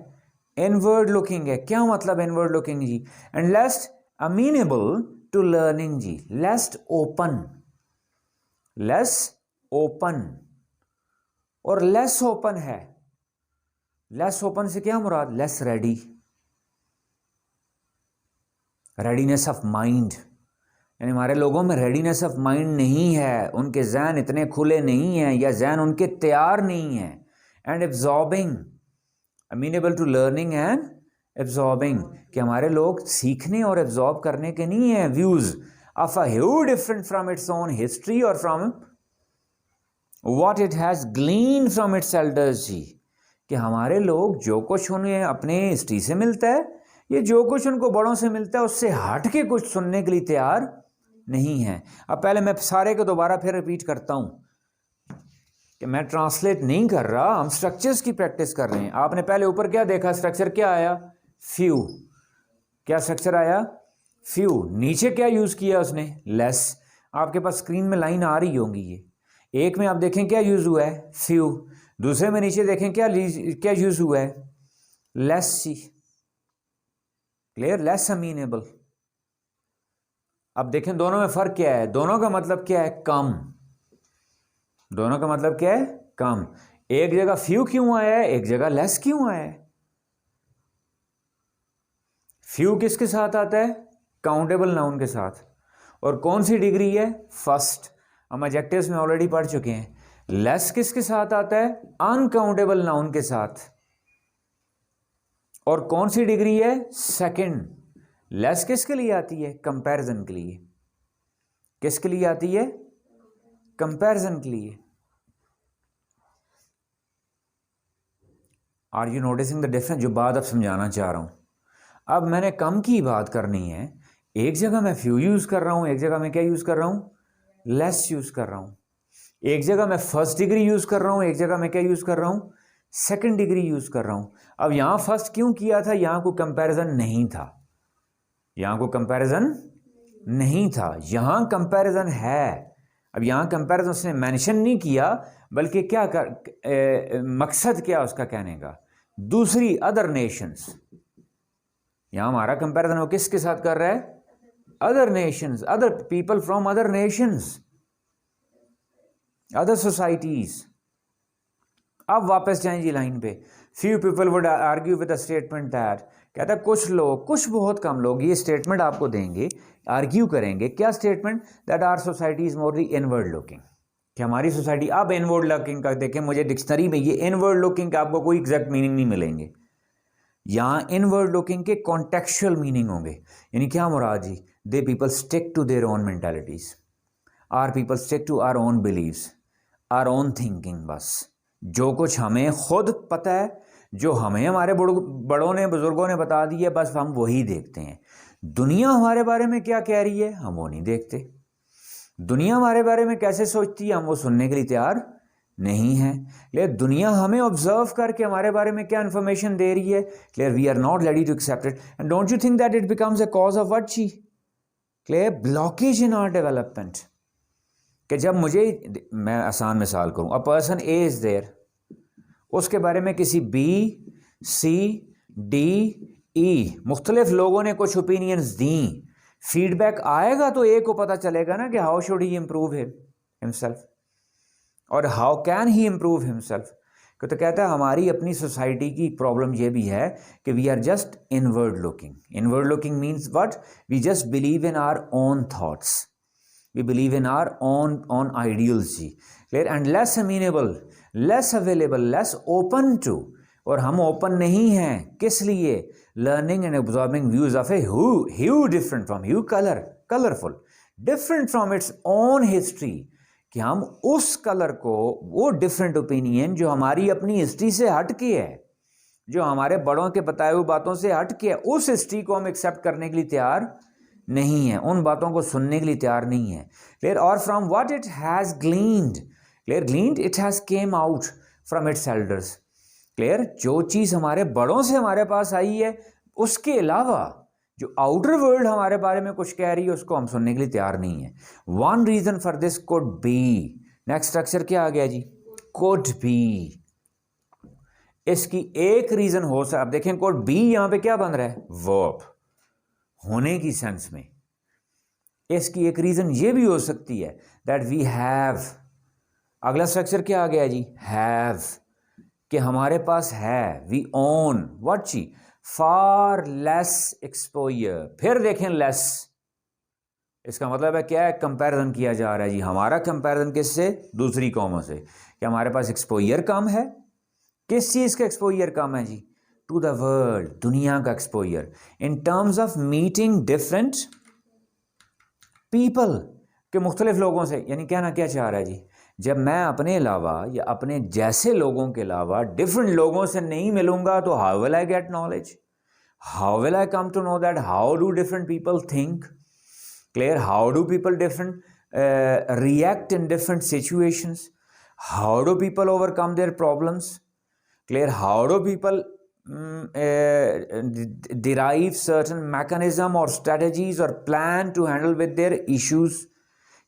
इनवर्ड लुकिंग है। क्या मतलब इनवर्ड लुकिंग जी? And less amenable to learning जी, लेस ओपन, लेस ओपन, और लेस ओपन है, लेस ओपन से क्या मुराद? Less ready, readiness of mind, यानी हमारे लोगों में रेडीनेस ऑफ माइंड नहीं है, उनके जहन इतने खुले नहीं हैं या जहन उनके तैयार नहीं है। And absorbing, amenable to learning and absorbing, कि हमारे लोग सीखने और एब्जॉर्ब करने के नहीं है views of a hue different from its own history और from what it has glean from its elders जी, कि हमारे लोग जो कुछ उन्हें अपने हिस्ट्री से मिलता है, ये जो कुछ उनको बड़ों से मिलता है उससे हट के कुछ सुनने के लिए तैयार नहीं है। अब पहले मैं सारे को दोबारा फिर रिपीट करता हूं कि मैं ट्रांसलेट नहीं कर रहा, हम स्ट्रक्चर्स की प्रैक्टिस कर रहे हैं। आपने पहले ऊपर क्या देखा? स्ट्रक्चर क्या आया? फ्यू। क्या स्ट्रक्चर आया? फ्यू। नीचे क्या यूज किया उसने? लेस। आपके पास स्क्रीन में लाइन आ रही होंगी, ये एक में आप देखें क्या यूज हुआ है? फ्यू। दूसरे में नीचे देखें क्या यूज हुआ है? लेस सी। क्लियर? लेस अमीनेबल। अब देखें दोनों में फर्क क्या है? दोनों का मतलब क्या है? कम। दोनों का मतलब क्या है? कम। एक जगह फ्यू क्यों आया है, एक जगह लेस क्यों आया है? फ्यू किसके साथ आता है? काउंटेबल नाउन के साथ। और कौन सी डिग्री है? फर्स्ट। हम एडजेक्टिव्स में ऑलरेडी पढ़ चुके हैं। लेस किसके साथ आता है? अनकाउंटेबल नाउन के साथ। और कौन सी डिग्री है? सेकंड। लेस किसके लिए आती है? कंपैरिजन के लिए। किसके लिए आती है? कंपैरिजन के लिए। Are you noticing the difference? जो बात अब समझाना चाह रहा हूं। अब मैंने कम की बात करनी है, एक जगह मैं फ्यू यूज कर रहा हूं, एक जगह मैं क्या यूज कर रहा हूं? लेस यूज कर रहा हूं। एक जगह मैं फर्स्ट डिग्री यूज कर रहा हूं, एक जगह मैं क्या यूज कर रहा हूं? सेकंड डिग्री यूज कर रहा हूं। अब यहां फर्स्ट क्यों किया था? यहां कोई कंपैरिजन नहीं था, यहां कोई कंपैरिजन नहीं था, यहां कंपैरिजन है। अब यहां कंपैरिजन उसने मेंशन नहीं किया, बल्कि क्या मकसद क्या उसका कहने का? दूसरी अदर नेशंस। यहां हमारा कंपैरिजन वो किसके साथ कर रहा है? Other Nations, other people from other Nations, other societies. अब वापस जाएं जी लाइन पे। Few people would argue with a statement that, कहता है कुछ लोग, कुछ बहुत कम लोग ये स्टेटमेंट आपको देंगे, आर्ग्यू करेंगे। क्या statement? That our society is morally inward looking, कि हमारी सोसाइटी अब इनवर्ड लुकिंग का। देखें मुझे डिक्शनरी में ये इनवर्ड लुकिंग का आपको कोई एग्जैक्ट मीनिंग नहीं मिलेंगे। यहां इनवर्ड लुकिंग के कॉन्टेक्चुअल मीनिंग होंगे। यानी क्या मुराद जी? They people stick to their own mentalities, are people stick to our own believes, our own thinking. बस जो कुछ हमें खुद पता है, जो हमें हमारे बड़ों ने, बुजुर्गों ने बता दिया, बस हम वही देखते हैं। दुनिया हमारे बारे में क्या कह रही है हम वो नहीं देखते। दुनिया हमारे बारे में कैसे सोचती है हम वो सुनने के लिए तैयार नहीं है। लेकिन दुनिया हमें ऑब्जर्व करके हमारे बारे में क्या इंफॉर्मेशन दे रही है, clear we are not ready to accept it. And don't you think that it becomes a cause of what जी? Clear? Blockage in our development. कि जब मुझे, मैं आसान मिसाल करूं, a person A is there, उसके बारे में किसी बी, सी, डी, ई मुख्तलिफ लोगों ने कुछ ओपिनियंस दी, फीडबैक आएगा तो ए को पता चलेगा ना कि how should he improve himself और how can he improve himself. तो कहता है हमारी अपनी सोसाइटी की प्रॉब्लम ये भी है कि we are just inward looking. Inward looking means what? We just believe in our own thoughts, we believe in our own ideals जी, clear, and less amenable, less available, less open to, और हम open नहीं हैं किस लिए, learning and absorbing views of a hue different from hue, colourful, different from its own history, कि हम उस कलर को, वो डिफरेंट ओपिनियन जो हमारी अपनी हिस्ट्री से हट के है, जो हमारे बड़ों के बताए हुए बातों से हट के है, उस हिस्ट्री को हम एक्सेप्ट करने के लिए तैयार नहीं है, उन बातों को सुनने के लिए तैयार नहीं है, क्लियर, और from what it has gleaned, clear, gleaned it has came out from its elders, clear, जो चीज़ हमारे बड़ों से हमारे पास आई है, उसके अलावा जो आउटर वर्ल्ड हमारे बारे में कुछ कह रही है उसको हम सुनने के लिए तैयार नहीं है। One reason for this could be, next structure क्या आ गया जी, कुड बी, इसकी एक रीजन हो सकता, अब देखें कुड बी यहां पे क्या बन रहा है, वर्ब, होने की सेंस में, इसकी एक रीजन ये भी हो सकती है दैट वी हैव, अगला स्ट्रक्चर क्या आ गया जी, हैव, कि हमारे पास है, वी ओन व्हाट जी, फार लेस एक्सपोजर, फिर देखें लेस, इसका मतलब है क्या है, कंपैरिजन किया जा रहा है जी, हमारा कंपैरिजन किससे, दूसरी कौमों से, कि हमारे पास एक्सपोजर कम है, किस चीज़ का एक्सपोजर कम है जी, टू द वर्ल्ड, दुनिया का exposure, in terms of meeting different people, के मुख्तलिफ लोगों से, यानी कहना क्या चाह रहा है जी, जब मैं अपने अलावा या अपने जैसे लोगों के अलावा डिफरेंट लोगों से नहीं मिलूंगा तो how will I get knowledge, how will I come to know that how do different people think, clear, how do people different react in different situations, how do people overcome their problems, clear, how do people derive certain mechanism or strategies or plan to handle with their issues,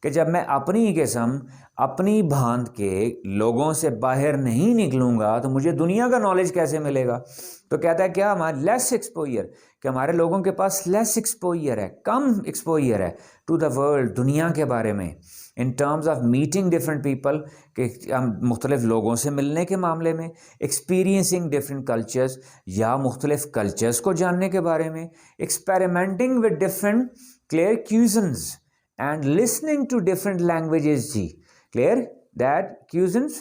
कि जब मैं अपनी किस्म अपनी भांत के लोगों से बाहर नहीं निकलूंगा तो मुझे दुनिया का नॉलेज कैसे मिलेगा, तो कहता है क्या, हमारा लेस एक्सपोजर, कि हमारे लोगों के पास लेस एक्सपोजर है, कम एक्सपोजर है टू द वर्ल्ड, दुनिया के बारे में, in terms of meeting different people, कि हम मुख्तलिफ लोगों से मिलने के मामले में, एक्सपीरियंसिंग डिफरेंट कल्चर्स, या मुख्तलिफ कल्चर्स को जानने के बारे में, experimenting with different clear cuisines and listening to different languages जी, clear, that cuisines,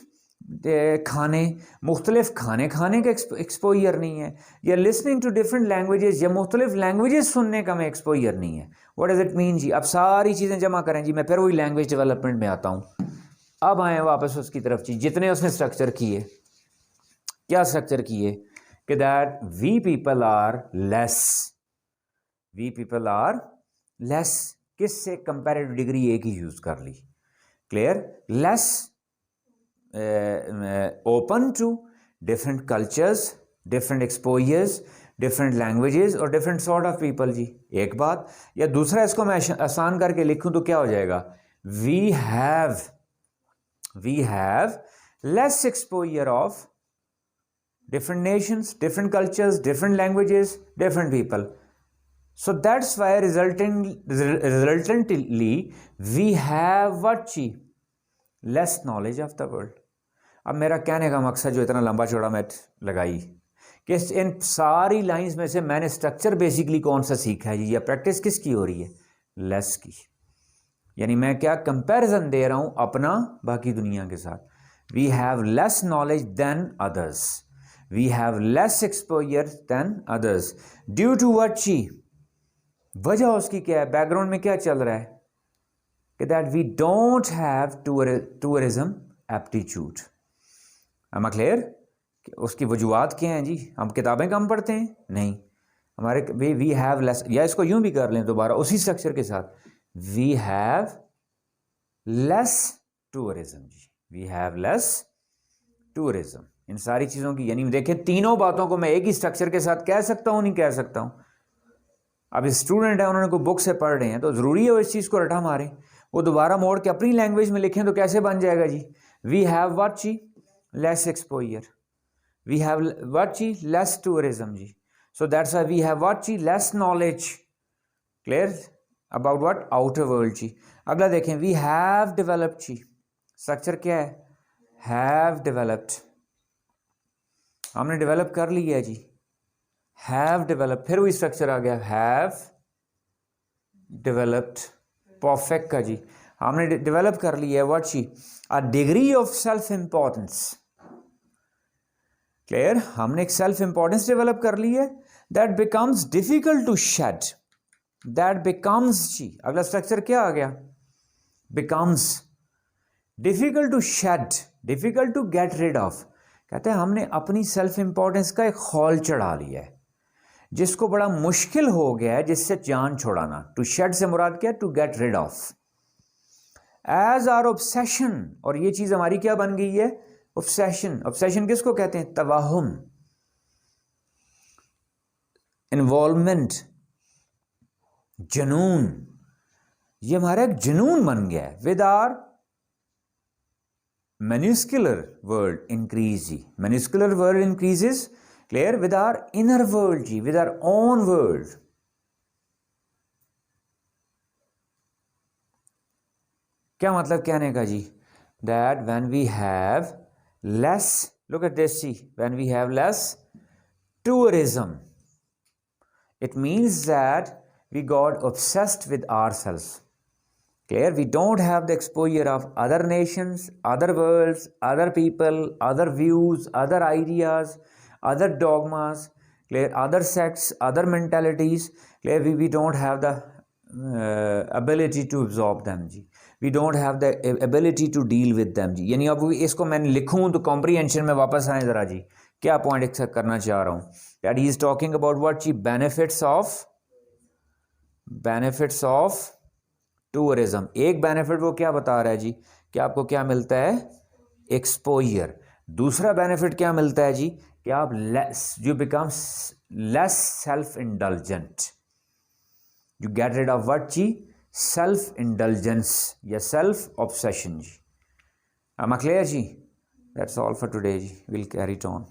खाने, मुख्तलिफ खाने खाने का एक्सपोजर नहीं है, या लिसनिंग टू डिफरेंट लैंग्वेजेस, या मुख्तलिफ लैंग्वेजेस सुनने का मैं एक्सपोजर नहीं है, व्हाट डज इट मीन जी, अब सारी चीज़ें जमा करें जी, मैं फिर वही लैंग्वेज डेवलपमेंट में आता हूँ, अब आए वापस उसकी तरफ जी, जितने उसने स्ट्रक्चर किए, क्या स्ट्रक्चर किए, कि that we people are less, we people are less, किससे, कंपैरेटिव डिग्री एक ही यूज कर ली, clear, less open to different cultures, different exposures, different languages और डिफरेंट सॉर्ट ऑफ पीपल जी, एक बात, या दूसरा इसको मैं आसान करके लिखूं तो क्या हो जाएगा, we have less exposure of different nations, different cultures, different languages, different people, so that's why resultantly we have what जी, less knowledge of the world। अब मेरा कहने का मकसद जो इतना लंबा चौड़ा मैं लगाई, कि इन सारी लाइंस में से मैंने स्ट्रक्चर बेसिकली कौन सा सीखा है जी, या प्रैक्टिस किसकी हो रही है, लेस की, यानी मैं क्या कंपैरिजन दे रहा हूं अपना बाकी दुनिया के साथ, we have less knowledge than others, we have less exposure than others, due to what जी, वजह उसकी क्या है, बैकग्राउंड में क्या चल रहा है, कि that we don't have tourism aptitude, am I clear, उसकी वजूहत क्या हैं जी, हम किताबें कम पढ़ते हैं, नहीं, हमारे वी हैव लेस, या इसको यूं भी कर लें दोबारा उसी स्ट्रक्चर के साथ, वी हैव लेस टूरिज्म जी, वी हैव लेस टूरिज्म, इन सारी चीज़ों की, यानी देखें तीनों बातों को मैं एक ही स्ट्रक्चर के साथ कह सकता हूं, नहीं कह सकता हूं। अब स्टूडेंट है, उन्होंने कोई बुक से पढ़ रहे हैं तो ज़रूरी है वो इस चीज़ को रटा मारें, वो दोबारा मोड़ के अपनी लैंग्वेज में लिखें तो कैसे बन जाएगा जी, वी हैव व्हाट जी, less exposure, we have what जी, लेस टूरिज्म जी, so that's why we have what जी, less knowledge, clear, about what, outer world जी। अगला देखें, वी हैव डेवलप्ड जी, स्ट्रक्चर क्या है, हैव डेवलप्ड, हमने डेवलप कर लिया है जी, हैव डेवलप, फिर वही स्ट्रक्चर आ गया, हैव डेवलप्ड, परफेक्ट का जी, हमने डेवलप कर ली है व्हाट जी, a degree of self importance. Clear, हमने एक सेल्फ इंपॉर्टेंस डेवलप कर ली है, that becomes difficult to shed, that becomes जी, अगला स्ट्रक्चर क्या आ गया, becomes difficult to shed, difficult to get rid of. कहते हैं हमने अपनी सेल्फ इंपॉर्टेंस का एक खौल चढ़ा लिया है जिसको बड़ा मुश्किल हो गया है जिससे जान छुड़ाना। टू शेड से मुराद क्या, to get rid of. As our obsession, और ये चीज हमारी क्या बन गई है, ऑब्सेशन। ऑब्सेशन किसको कहते हैं, तवाहुम, इन्वॉल्वमेंट, जुनून। ये हमारा एक जुनून बन गया है। With our minuscular world increase जी, minuscular world increases, clear, with our inner world जी, with our own world। क्या मतलब कहने का जी, that when we have less, look at this ji, when we have less tourism, it means that we got obsessed with ourselves। Clear, we don't have the exposure of other nations, other worlds, other people, other views, other ideas, other dogmas, clear, other sects, other mentalities। Clear, we don't have the ability to absorb them ji, we don't have the ability to deal with them जी। यानी अब इसको मैं लिखूं तो comprehension में वापस आए ज़रा जी, क्या पॉइंट एक्सेप्ट करना चाह रहा हूँ, that he is talking about what जी, benefits of टूरिज्म। एक बेनिफिट वो क्या बता रहा है जी, कि आपको क्या मिलता है, एक्सपोजर। दूसरा बेनिफिट क्या मिलता है जी, कि आप you become less self indulgent, you get rid of what जी, सेल्फ इंडल्जेंस या सेल्फ ऑब्सेशन जी। am I clear जी? That's all for today जी, we'll carry it on।